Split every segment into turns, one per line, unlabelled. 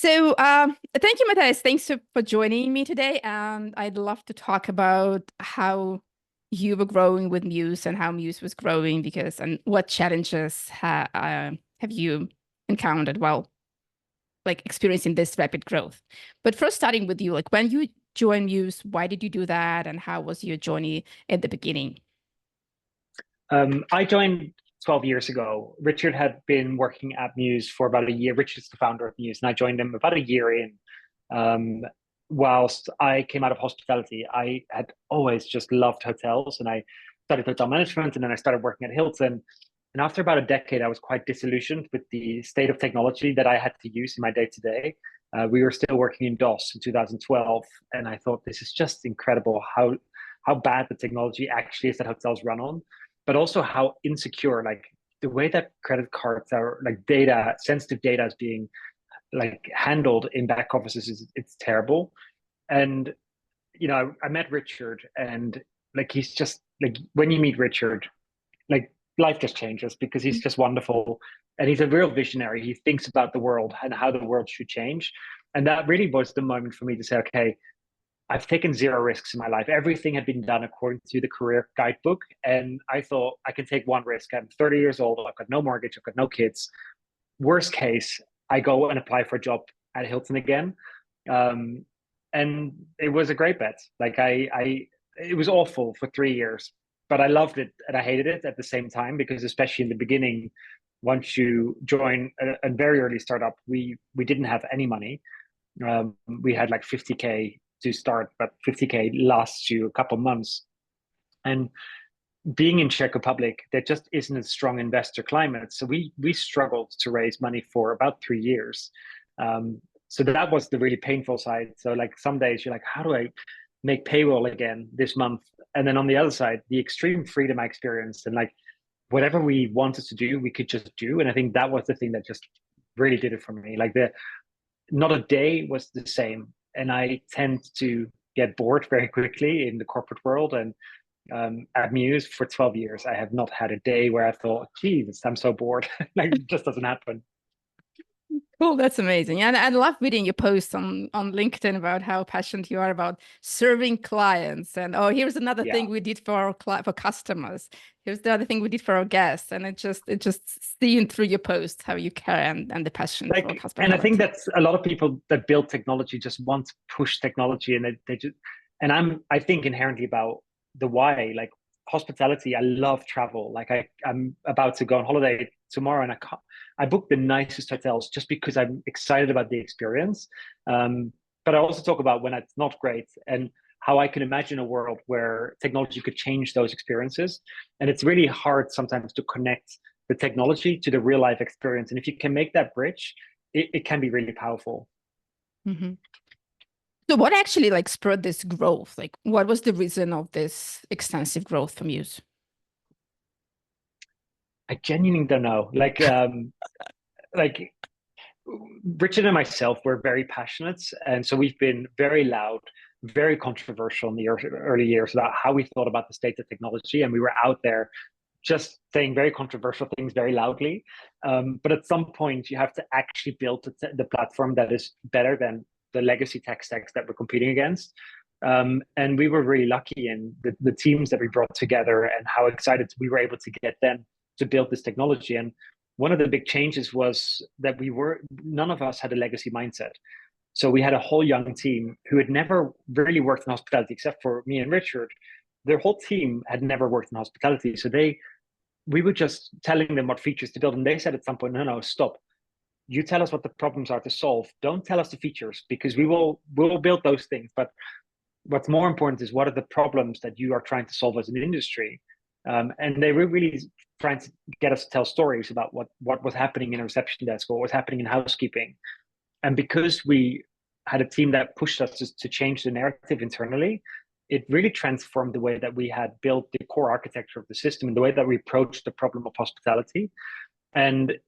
Thank you, Matthijs. Thanks for joining me today. I'd love to talk about how you were growing with Mews and how Mews was growing and what challenges have you encountered while like experiencing this rapid growth. But first, starting with you, like when you joined Mews, why did you do that, and how was your journey at the beginning?
I joined 12 years ago. Richard had been working at Mews for about a year. Richard's the founder of Mews, and I joined him about a year in. Um, whilst I came out of hospitality, I had always just loved hotels, and I studied hotel management, and then I started working at Hilton. And after about a decade, I was quite disillusioned with the state of technology that I had to use in my day to day. We were still working in DOS in 2012, and I thought this is just incredible how bad the technology actually is that hotels run on, but also how insecure, like the way that credit cards are, like data, sensitive data is being like handled in back offices is it's terrible. And I met Richard, and like he's just like when you meet Richard, like life just changes because he's just wonderful, and he's a real visionary. He thinks about the world and how the world should change, and that really was the moment for me to say, okay, I've taken zero risks in my life. Everything had been done according to the career guidebook. And I thought I can take one risk. I'm 30 years old. I've got no mortgage. I've got no kids. Worst case, I go and apply for a job at Hilton again. Um, and it was a great bet. It was awful for 3 years, but I loved it and I hated it at the same time because, especially in the beginning, once you join a very early startup, we didn't have any money. We had like 50K to start, but 50K lasts you a couple months. And being in Czech Republic, there just isn't a strong investor climate. So we struggled to raise money for about 3 years. So that was the really painful side. So like some days you're like, how do I make payroll again this month? And then on the other side, the extreme freedom I experienced, and like whatever we wanted to do, we could just do. And I think that was the thing that just really did it for me. Like the not a day was the same. And I tend to get bored very quickly in the corporate world. And at Mews for 12 years, I have not had a day where I thought, geez, I'm so bored. Like it just doesn't happen.
Cool, that's amazing. And I love reading your posts on LinkedIn about how passionate you are about serving clients. And oh, here's another
Yeah.
thing we did for for customers. Here's the other thing we did for our guests. And it just seen through your posts how you care and the passion for
And I think
hospitality.
that's a lot of people that build technology just want to push technology, and they just, and I think inherently about the why. Like hospitality, I love travel. Like I'm about to go on holiday tomorrow, and I booked the nicest hotels just because I'm excited about the experience. But I also talk about when it's not great and how I can imagine a world where technology could change those experiences. And it's really hard sometimes to connect the technology to the real life experience. And if you can make that bridge, it can be really powerful.
Mhm. So what actually like spurred this growth? Like what was the reason of this extensive growth from you?
I genuinely don't know. Like Richard and myself were very passionate, and so we've been very loud, very controversial in the early years about how we thought about the state of technology, and we were out there just saying very controversial things very loudly. But at some point, you have to actually build the platform that is better than the legacy tech stacks that we're competing against. And we were really lucky in the teams that we brought together and how excited we were able to get them to build this technology. And one of the big changes was that none of us had a legacy mindset. So we had a whole young team who had never really worked in hospitality, except for me and Richard. Their whole team had never worked in hospitality. So we were just telling them what features to build. And they said at some point, no, no, stop. You tell us what the problems are to solve. Don't tell us the features because we'll build those things. But what's more important is what are the problems that you are trying to solve as an industry. And they were really trying to get us to tell stories about what was happening in a reception desk or what was happening in housekeeping. And because we had a team that pushed us to change the narrative internally, it really transformed the way that we had built the core architecture of the system and the way that we approached the problem of hospitality. And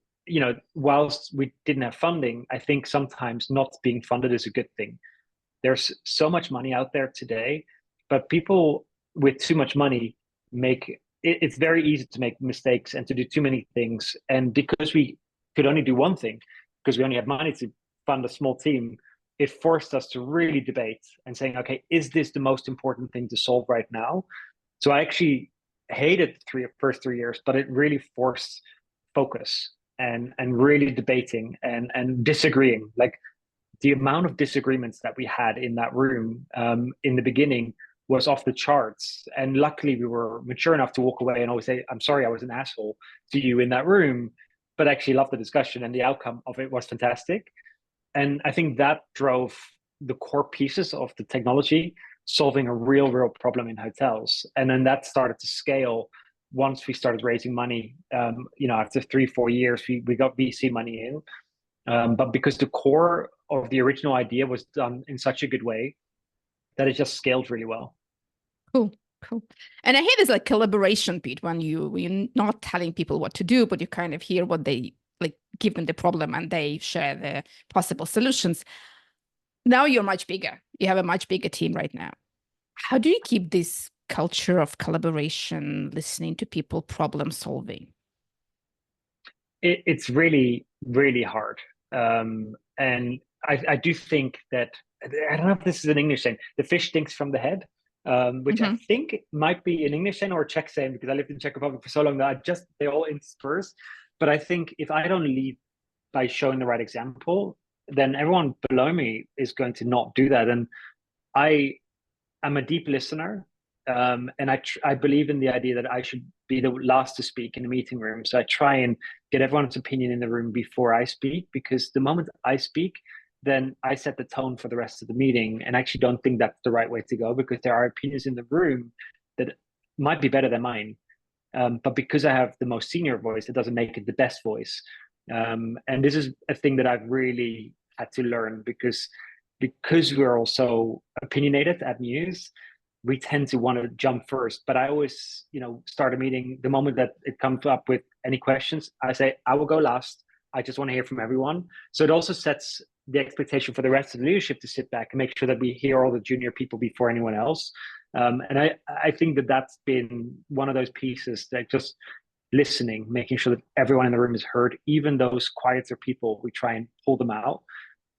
whilst we didn't have funding, I think sometimes not being funded is a good thing. There's so much money out there today, but people with too much money it's very easy to make mistakes and to do too many things. And because we could only do one thing, because we only had money fund a small team, it forced us to really debate and saying, okay, is this the most important thing to solve right now? So I actually hated the first 3 years, but it really forced focus and really debating and disagreeing. Like the amount of disagreements that we had in that room in the beginning was off the charts. And luckily, we were mature enough to walk away and always say, "I'm sorry, I was an asshole to you in that room," but I actually loved the discussion, and the outcome of it was fantastic. And I think that drove the core pieces of the technology solving a real problem in hotels. And then that started to scale once we started raising money. After 3-4 years, we got VC money in. But because the core of the original idea was done in such a good way that it just scaled really well.
Cool. Cool. And I hate this like collaboration bit when you're not telling people what to do, but you kind of hear what they like, give them the problem and they share the possible solutions. Now you're much bigger. You have a much bigger team right now. How do you keep this culture of collaboration, listening to people, problem solving?
It's really, really hard. And I do think that, I don't know if this is an English saying, the fish stinks from the head, which I think might be an English saying or a Czech saying, because I lived in Czech Republic for so long that they all intersperse. But I think if I don't lead by showing the right example, then everyone below me is going to not do that. And I'm a deep listener, and I believe in the idea that I should be the last to speak in a meeting room. So I try and get everyone's opinion in the room before I speak, because the moment I speak, then I set the tone for the rest of the meeting. And I actually don't think that's the right way to go, because there are opinions in the room that might be better than mine. But because I have the most senior voice, it doesn't make it the best voice. And this is a thing that I've really had to learn, because we're also opinionated at Mews, we tend to want to jump first. But I always, start a meeting the moment that it comes up with any questions. I say, I will go last. I just want to hear from everyone. So it also sets the expectation for the rest of the leadership to sit back and make sure that we hear all the junior people before anyone else. And I think that that's been one of those pieces that just listening, making sure that everyone in the room is heard, even those quieter people, we try and pull them out.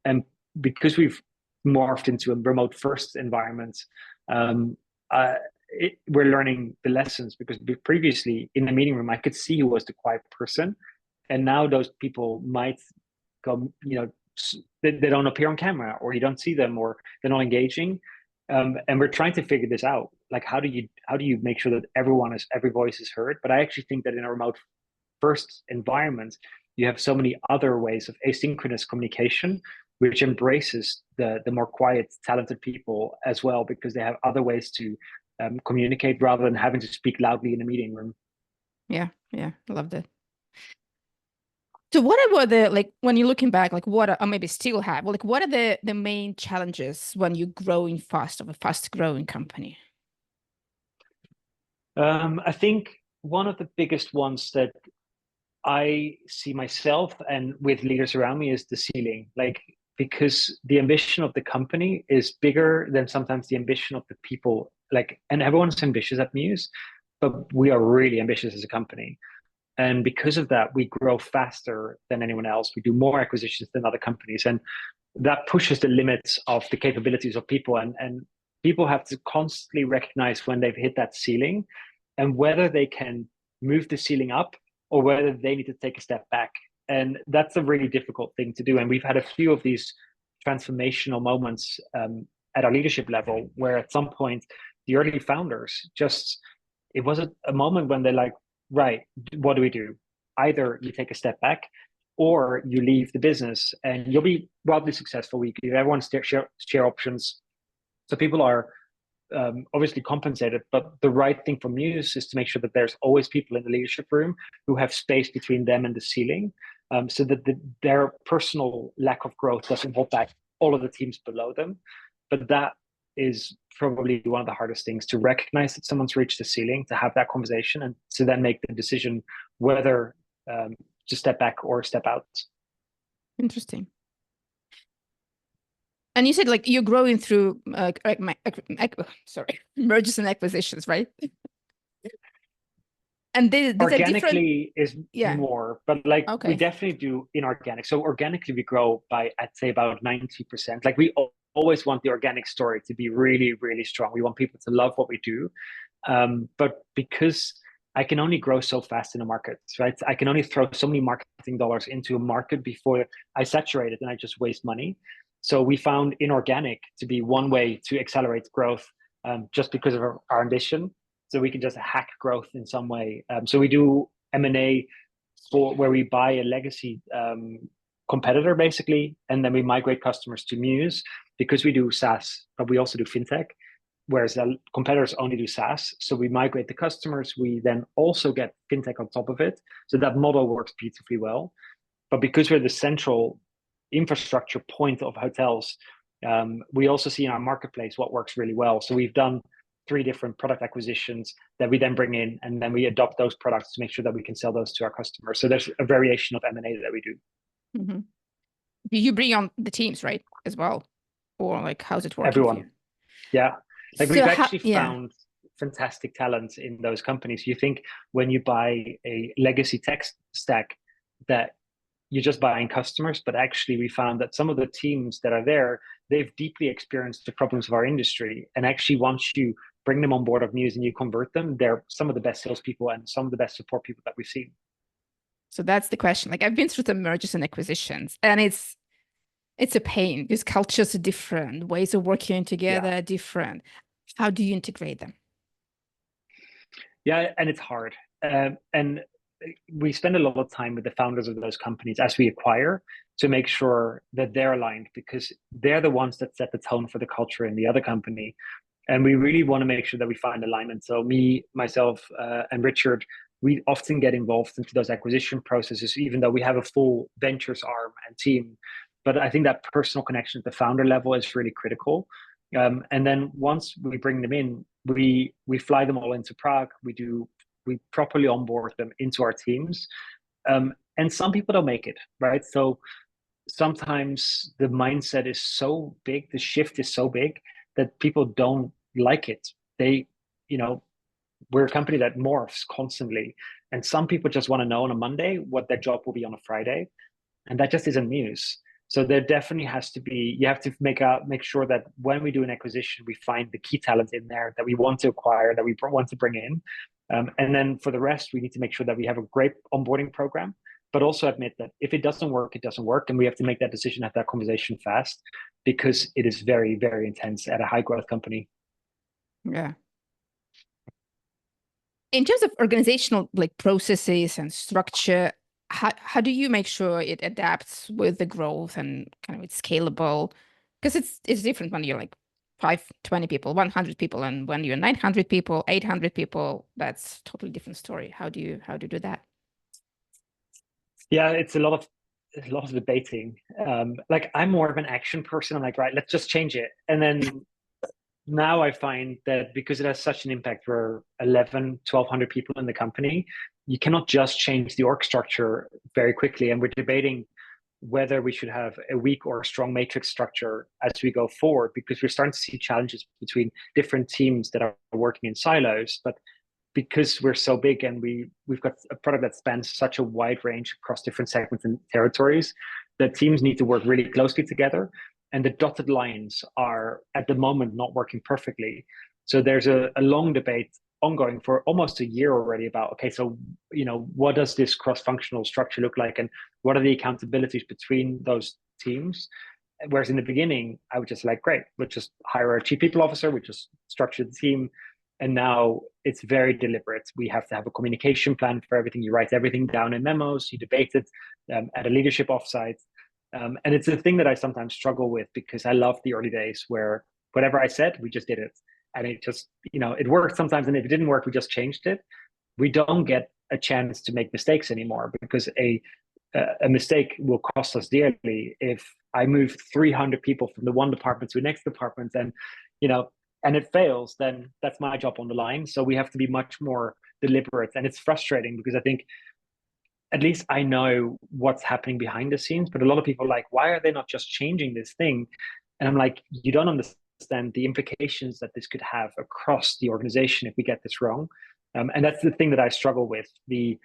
And because we've morphed into a remote first environment, we're learning the lessons, because previously in the meeting room, I could see who was the quiet person. And now those people might go, they don't appear on camera, or you don't see them, or they're not engaging. And we're trying to figure this out. Like, how do you make sure that every voice is heard? But I actually think that in a remote first environment, you have so many other ways of asynchronous communication, which embraces the more quiet, talented people as well, because they have other ways to communicate rather than having to speak loudly in a meeting room.
Yeah, I love that. So what were the, like, when you're looking back, like what are, or maybe still have, like what are the main challenges when you're growing fast of a fast growing company?
I think one of the biggest ones that I see myself and with leaders around me is the ceiling. Like, because the ambition of the company is bigger than sometimes the ambition of the people. Like, and everyone's ambitious at Mews, but we are really ambitious as a company. And because of that, we grow faster than anyone else. We do more acquisitions than other companies. And that pushes the limits of the capabilities of people. And people have to constantly recognize when they've hit that ceiling and whether they can move the ceiling up or whether they need to take a step back. And that's a really difficult thing to do. And we've had a few of these transformational moments at our leadership level, where at some point, the early founders just, it was a moment when they're like, right, what do we do? Either you take a step back or you leave the business and you'll be wildly successful. We give everyone share options. So people are obviously compensated, but the right thing for Mews is to make sure that there's always people in the leadership room who have space between them and the ceiling, so that their personal lack of growth doesn't hold back all of the teams below them. But that is probably one of the hardest things, to recognize that someone's reached the ceiling, to have that conversation, and to then make the decision whether to step back or step out.
Interesting. And you said like you're growing through sorry, mergers and acquisitions, right? And these are different.
Organically is
Yeah.
more, but like we
Okay.
definitely do inorganic. So organically we grow by, I'd say, about 90%. Like we always want the organic story to be really, really strong. We want people to love what we do. But because I can only grow so fast in a market, right? I can only throw so many marketing dollars into a market before I saturate it and I just waste money. So we found inorganic to be one way to accelerate growth, just because of our ambition. So we can just hack growth in some way. So we do M&A for where we buy a legacy competitor basically, and then we migrate customers to Mews because we do SaaS, but we also do fintech, whereas the competitors only do SaaS. So we migrate the customers. We then also get fintech on top of it. So that model works beautifully well. But because we're the central infrastructure point of hotels, we also see in our marketplace what works really well. So we've done 3 different product acquisitions that we then bring in, and then we adopt those products to make sure that we can sell those to our customers. So there's a variation of M&A that we do.
Mm-hmm. You bring on the teams, right, as well, or like how's it working for you?
Everyone. Yeah. Like
So
we've
how?
actually
Yeah.
found fantastic talents in those companies. You think when you buy a legacy tech stack that you're just buying customers, but actually we found that some of the teams that are there, they've deeply experienced the problems of our industry. And actually once you bring them on board of Mews and you convert them, they're some of the best salespeople and some of the best support people that we've seen.
So that's the question. Like I've been through the mergers and acquisitions, and it's a pain because cultures are different, ways of working together
Yeah.
are different. How do you integrate them?
Yeah, and it's hard. And we spend a lot of time with the founders of those companies as we acquire to make sure that they're aligned because they're the ones that set the tone for the culture in the other company. And we really want to make sure that we find alignment. So me, myself, and Richard, we often get involved into those acquisition processes, even though we have a full ventures arm and team. But I think that personal connection at the founder level is really critical. And then once we bring them in, we fly them all into Prague. We properly onboard them into our teams. And some people don't make it, right? So sometimes the mindset is so big, the shift is so big that people don't like it. They, you know, we're a company that morphs constantly. And some people just want to know on a Monday what their job will be on a Friday. And that just isn't news. So there definitely has to be, you have to make sure that when we do an acquisition, we find the key talent in there that we want to acquire, that we want to bring in. And then for the rest, we need to make sure that we have a great onboarding program, but also admit that if it doesn't work, it doesn't work. And we have to make that decision, have that conversation fast because it is very, very intense at a high growth company.
Yeah. In terms of organizational like processes and structure, how do you make sure it adapts with the growth and kind of it's scalable? Because it's different when you're like 20 people, 100 people, and when you're 900 people, 800 people, that's totally different story. How do you do that?
Yeah, it's a lot of debating. Like I'm more of an action person. I'm like, right, let's just change it. And then now I find that because it has such an impact for 11, 1,200 people in the company, you cannot just change the org structure very quickly. And we're debating whether we should have a weak or a strong matrix structure as we go forward, because we're starting to see challenges between different teams that are working in silos. But because we're so big and we've got a product that spans such a wide range across different segments and territories, the teams need to work really closely together. And the dotted lines are at the moment not working perfectly. So there's a long debate ongoing for almost a year already about, okay, so, what does this cross-functional structure look like? And what are the accountabilities between those teams? Whereas in the beginning, I would just like, great, let's just hire a chief people officer, we just structure the team. And now it's very deliberate. We have to have a communication plan for everything. You write everything down in memos, you debate it at a leadership offsite. And it's a thing that I sometimes struggle with because I love the early days where whatever I said, we just did it. And it just, it worked sometimes. And if it didn't work, we just changed it. We don't get a chance to make mistakes anymore because a mistake will cost us dearly. If I move 300 people from the one department to the next department and it fails, then that's my job on the line. So we have to be much more deliberate. And it's frustrating because I think at least I know what's happening behind the scenes, but a lot of people are like, why are they not just changing this thing? And I'm like, you don't understand the implications that this could have across the organization if we get this wrong. And that's the thing that I struggle with, the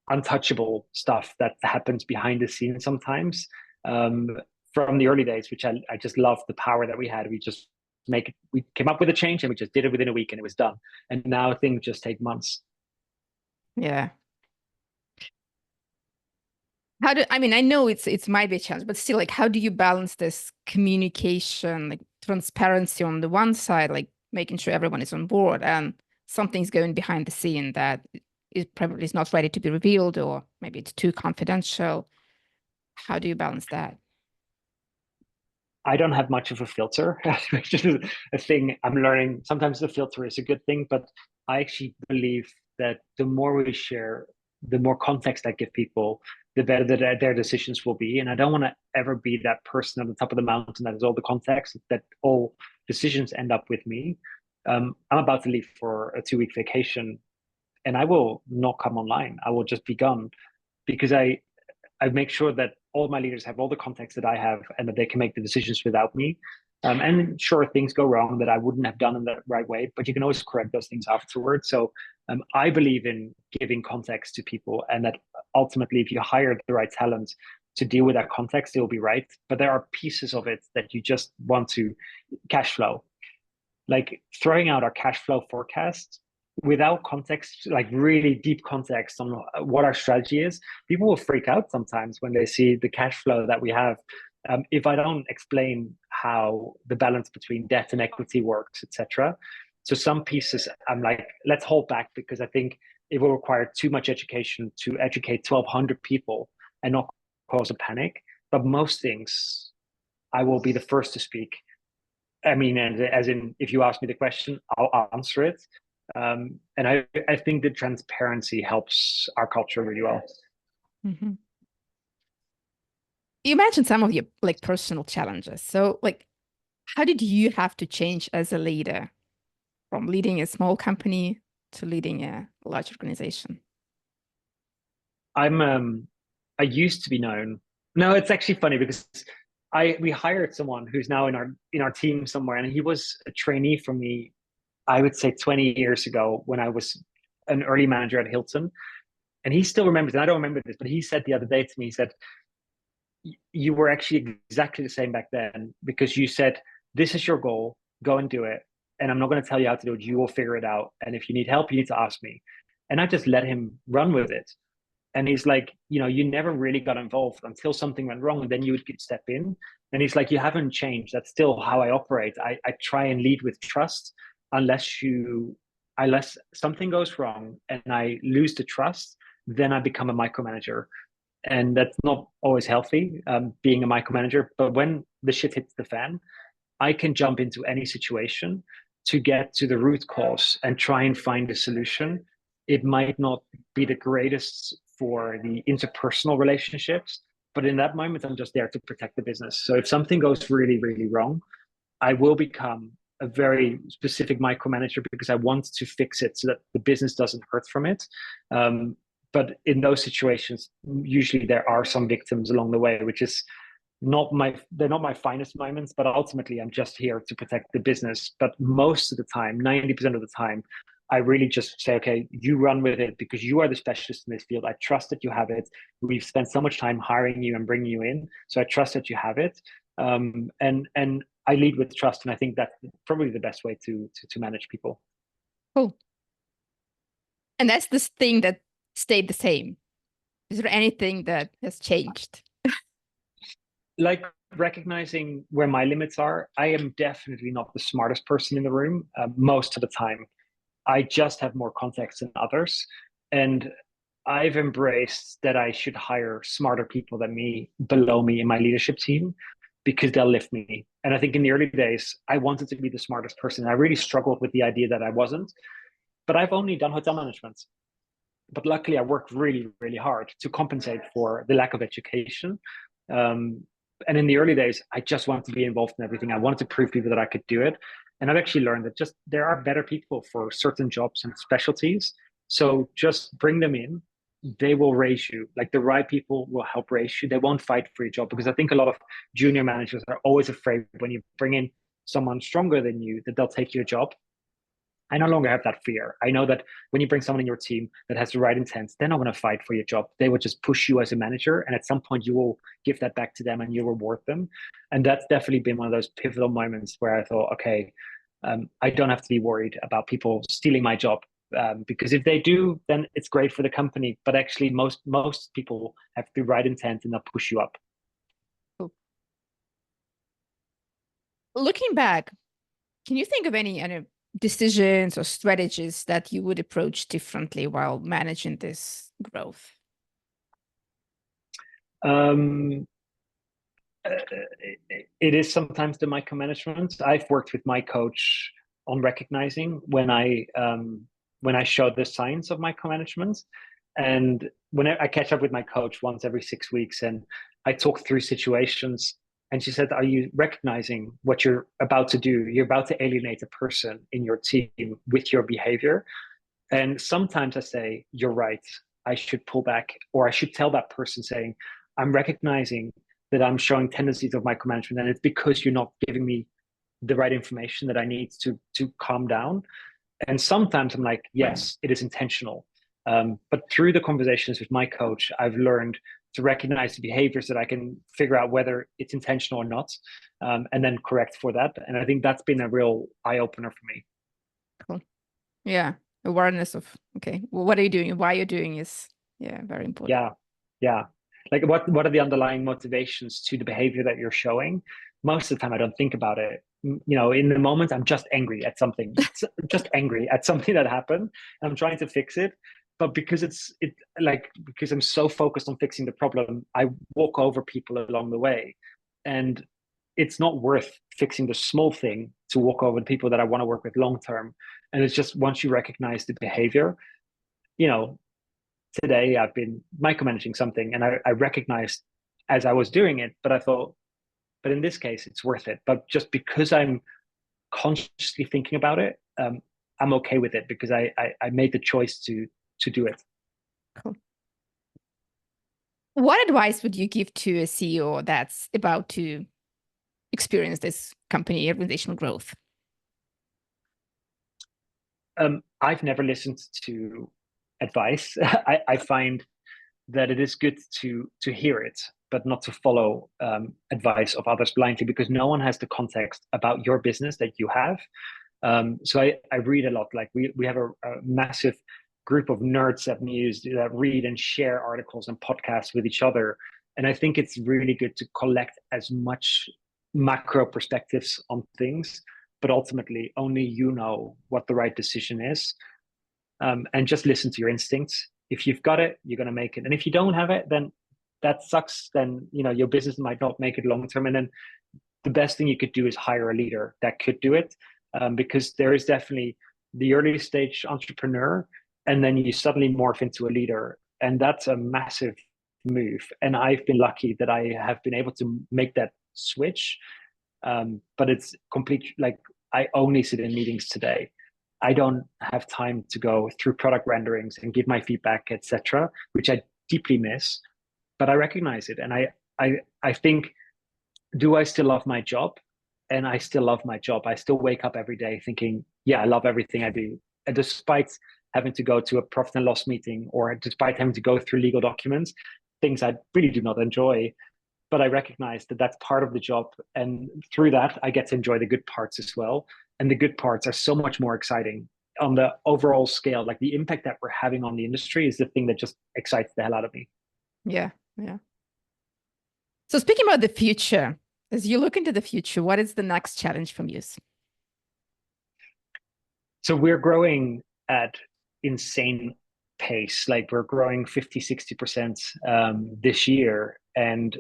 untouchable stuff that happens behind the scenes sometimes. Um, from the early days, which I just love the power that we had. We came up with a change and we just did it within a week and it was done. And now things just take months.
Yeah. I mean, I know it's might be a challenge, but still, like, how do you balance this communication, like transparency on the one side, like making sure everyone is on board, and something's going behind the scene that is probably is not ready to be revealed, or maybe it's too confidential. How do you balance that?
I don't have much of a filter, which is a thing I'm learning. Sometimes the filter is a good thing, but I actually believe that the more we share, the more context I give people, the better that their decisions will be. And I don't want to ever be that person at the top of the mountain that has all the context, that all decisions end up with me. I'm about to leave for a 2 week vacation and I will not come online. I will just be gone because I make sure that all my leaders have all the context that I have and that they can make the decisions without me. And sure, things go wrong that I wouldn't have done in the right way, but you can always correct those things afterwards. So I believe in giving context to people, and that ultimately, if you hire the right talent to deal with that context, it will be right. But there are pieces of it that you just want to cash flow, like throwing out our cash flow forecast without context, like really deep context on what our strategy is. People will freak out sometimes when they see the cash flow that we have. If I don't explain how the balance between debt and equity works, etc. So some pieces I'm like, let's hold back because I think it will require too much education to educate 1,200 people and not cause a panic. But most things, I will be the first to speak. I mean, and as in, if you ask me the question, I'll answer it. And I think the transparency helps our culture really well.
Mhm. You mentioned some of your like personal challenges. So, like, how did you have to change as a leader from leading a small company to leading a large organization?
I used to be known. No, it's actually funny because we hired someone who's now in our team somewhere, and he was a trainee for me, I would say 20 years ago when I was an early manager at Hilton. And he still remembers, and I don't remember this, but he said the other day to me, he said, you were actually exactly the same back then because you said, this is your goal, go and do it. And I'm not going to tell you how to do it. You will figure it out. And if you need help, you need to ask me. And I just let him run with it. And he's like, you never really got involved until something went wrong. And then you would step in. And he's like, you haven't changed. That's still how I operate. I try and lead with trust unless something goes wrong and I lose the trust, then I become a micromanager, and that's not always healthy, being a micromanager. But when the shit hits the fan, I can jump into any situation to get to the root cause and try and find a solution. It might not be the greatest for the interpersonal relationships, but in that moment, I'm just there to protect the business. So if something goes really, really wrong, I will become a very specific micromanager because I want to fix it so that the business doesn't hurt from it. But in those situations, usually there are some victims along the way, which is they're not my finest moments, but ultimately I'm just here to protect the business. But most of the time, 90% of the time, I really just say, okay, you run with it because you are the specialist in this field. I trust that you have it. We've spent so much time hiring you and bringing you in, so I trust that you have it. And I lead with trust, and I think that's probably the best way to manage people.
Cool. And that's this thing that stayed the same. Is there anything that has changed?
Like recognizing where my limits are. I am definitely not the smartest person in the room most of the time. I just have more context than others. And I've embraced that I should hire smarter people than me below me in my leadership team because they'll lift me. And I think in the early days, I wanted to be the smartest person. I really struggled with the idea that I wasn't. But I've only done hotel management. But luckily, I worked really, really hard to compensate for the lack of education. Um, and in the early days, I just wanted to be involved in everything. I wanted to prove people that I could do it. And I've actually learned that just there are better people for certain jobs and specialties. So just bring them in. They will raise you. Like the right people will help raise you. They won't fight for your job because I think a lot of junior managers are always afraid when you bring in someone stronger than you that they'll take your job. I no longer have that fear. I know that when you bring someone in your team that has the right intent, they're not going to fight for your job. They will just push you as a manager. And at some point, you will give that back to them and you reward them. And that's definitely been one of those pivotal moments where I thought, okay, I don't have to be worried about people stealing my job. Because if they do, then it's great for the company. But actually, most people have the right intent and they'll push you up.
Cool. Looking back, can you think of any decisions or strategies that you would approach differently while managing this growth?
Um, it is sometimes the micromanagement. I've worked with my coach on recognizing when I show the signs of micromanagement, and when I catch up with my coach once every 6 weeks, and I talk through situations, and she said, "Are you recognizing what you're about to do? You're about to alienate a person in your team with your behavior." And sometimes I say, "You're right. I should pull back," or I should tell that person saying, "I'm recognizing that I'm showing tendencies of micromanagement, and it's because you're not giving me the right information that I need to calm down." And sometimes I'm like, yes, it is intentional. But through the conversations with my coach, I've learned to recognize the behaviors that I can figure out whether it's intentional or not, and then correct for that. And I think that's been a real eye opener for me.
Cool. Yeah. Awareness of, okay, well, what are you doing? Why you're doing is, yeah, very important.
Yeah, yeah. Like what are the underlying motivations to the behavior that you're showing? Most of the time, I don't think about it. In the moment, I'm just angry at something, just angry at something that happened. And I'm trying to fix it, but because I'm so focused on fixing the problem, I walk over people along the way, and it's not worth fixing the small thing to walk over the people that I want to work with long term. And it's just once you recognize the behavior, you know, today I've been micromanaging something and I recognized as I was doing it, but I thought, but in this case, it's worth it. But just because I'm consciously thinking about it, I'm okay with it because I made the choice to do it.
Cool. What advice would you give to a CEO that's about to experience this company organizational growth?
I've never listened to advice. I find that it is good to hear it, but not to follow advice of others blindly because no one has the context about your business that you have. So I read a lot. Like we have a massive group of nerds at Mews that read and share articles and podcasts with each other. And I think it's really good to collect as much macro perspectives on things, but ultimately only you know what the right decision is. And just listen to your instincts. If you've got it, you're going to make it. And if you don't have it, then that sucks. Then, your business might not make it long term. And then the best thing you could do is hire a leader that could do it. Because there is definitely the early stage entrepreneur, and then you suddenly morph into a leader. And that's a massive move. And I've been lucky that I have been able to make that switch. But it's complete, like I only sit in meetings today. I don't have time to go through product renderings and give my feedback, etc., which I deeply miss. But I recognize it, and I think, do I still love my job? And I still love my job. I still wake up every day thinking, yeah, I love everything I do. And despite having to go to a profit and loss meeting, or despite having to go through legal documents, things I really do not enjoy, but I recognize that that's part of the job. And through that, I get to enjoy the good parts as well. And the good parts are so much more exciting on the overall scale. Like the impact that we're having on the industry is the thing that just excites the hell out of me.
Yeah, yeah. So speaking about the future, as you look into the future, what is the next challenge from Mews?
So we're growing at insane pace. Like we're growing 50, 60% this year. And,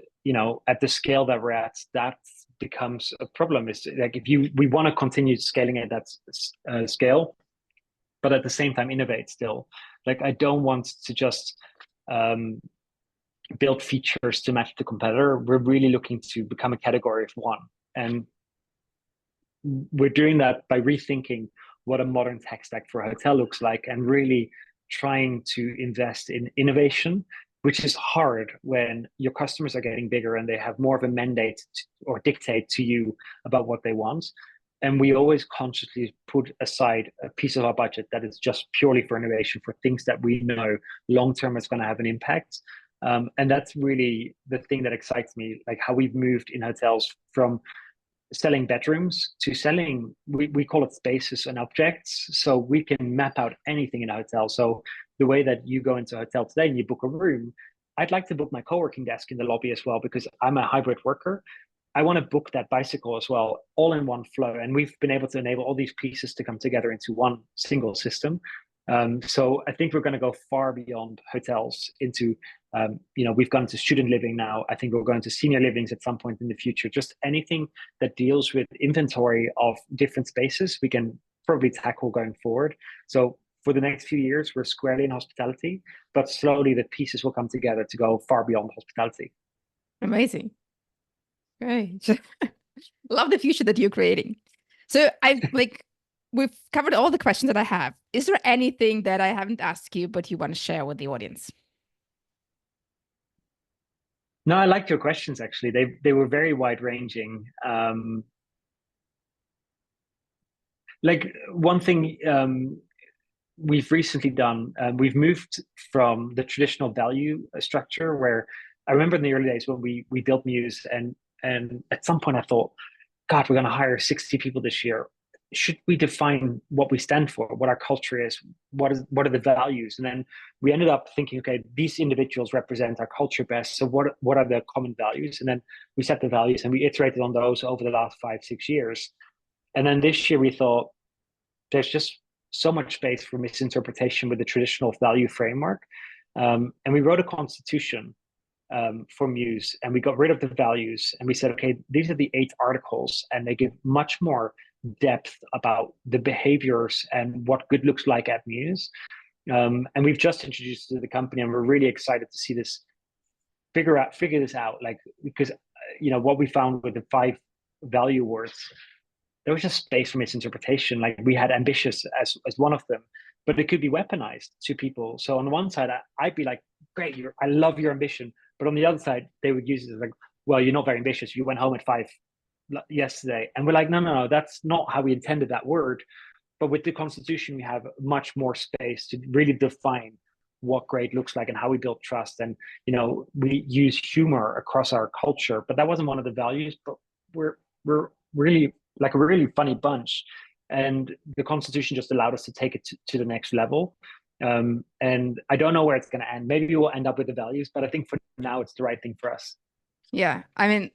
at the scale that we're at, that becomes a problem. Is like we want to continue scaling at that scale, but at the same time innovate still. Like I don't want to just build features to match the competitor. We're really looking to become a category of one. And we're doing that by rethinking what a modern tech stack for a hotel looks like and really trying to invest in innovation, which is hard when your customers are getting bigger and they have more of a mandate or dictate to you about what they want. And we always consciously put aside a piece of our budget that is just purely for innovation, for things that we know long term is going to have an impact. And that's really the thing that excites me, like how we've moved in hotels from selling bedrooms to selling, we call it spaces and objects. So we can map out anything in a hotel. So the way that you go into a hotel today and you book a room, I'd like to book my co-working desk in the lobby as well, because I'm a hybrid worker. I want to book that bicycle as well, all in one flow. And we've been able to enable all these pieces to come together into one single system. So I think we're going to go far beyond hotels into, we've gone to student living now. I think we're going to senior livings at some point in the future. Just anything that deals with inventory of different spaces, we can probably tackle going forward. So for the next few years, we're squarely in hospitality, but slowly the pieces will come together to go far beyond hospitality.
Amazing. Great. Love the future that you're creating. So we've covered all the questions that I have. Is there anything that I haven't asked you, but you want to share with the audience?
No, I liked your questions actually. They were very wide ranging. Like one thing we've recently done, we've moved from the traditional value structure where I remember in the early days when we built Mews, and at some point I thought, God, we're going to hire 60 people this year. Should we define what we stand for, what our culture is, what are the values? And then we ended up thinking, okay, these individuals represent our culture best. So what are the common values? And then we set the values and we iterated on those over the last 5-6 years. And then this year we thought there's just so much space for misinterpretation with the traditional value framework. And we wrote a constitution for Mews, and we got rid of the values, and we said, okay, these are the 8 articles, and they give much more depth about the behaviors and what good looks like at Mews. And we've just introduced it to the company, and we're really excited to see this figure this out. Like, because what we found with the 5 value words, there was just space for misinterpretation. Like we had ambitious as one of them, but it could be weaponized to people. So on the one side, I'd be like, great, I love your ambition. But on the other side, they would use it as like, well, you're not very ambitious. You went home at 5 yesterday. And we're like, no, that's not how we intended that word. But with the Constitution, we have much more space to really define what great looks like and how we build trust. And, we use humor across our culture, but that wasn't one of the values. But we're really like a really funny bunch. And the Constitution just allowed us to take it to the next level. And I don't know where it's going to end. Maybe we'll end up with the values, but I think for now, it's the right thing for us.
Yeah. I mean,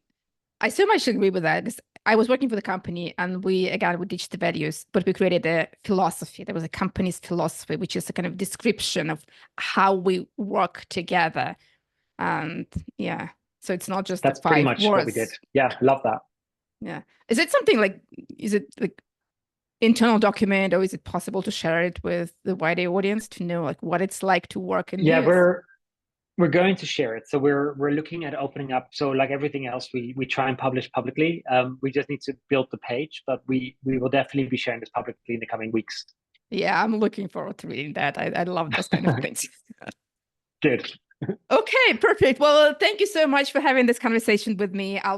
I so much agree with that because I was working for the company and we ditched the values, but we created a philosophy. There was a company's philosophy, which is a kind of description of how we work together. And yeah, so it's not just
That's
the 5
pretty much
words.
what we did. Yeah, love that.
Yeah. Is it something like, is it like internal document, or is it possible to share it with the wider audience to know like what it's like to work in
Yeah,
Mews?
we're going to share it. So we're looking at opening up. So like everything else, we try and publish publicly. We just need to build the page, but we will definitely be sharing this publicly in the coming weeks.
Yeah, I'm looking forward to reading that. I love those kind of things.
Good.
Okay, perfect. Well, thank you so much for having this conversation with me. I'll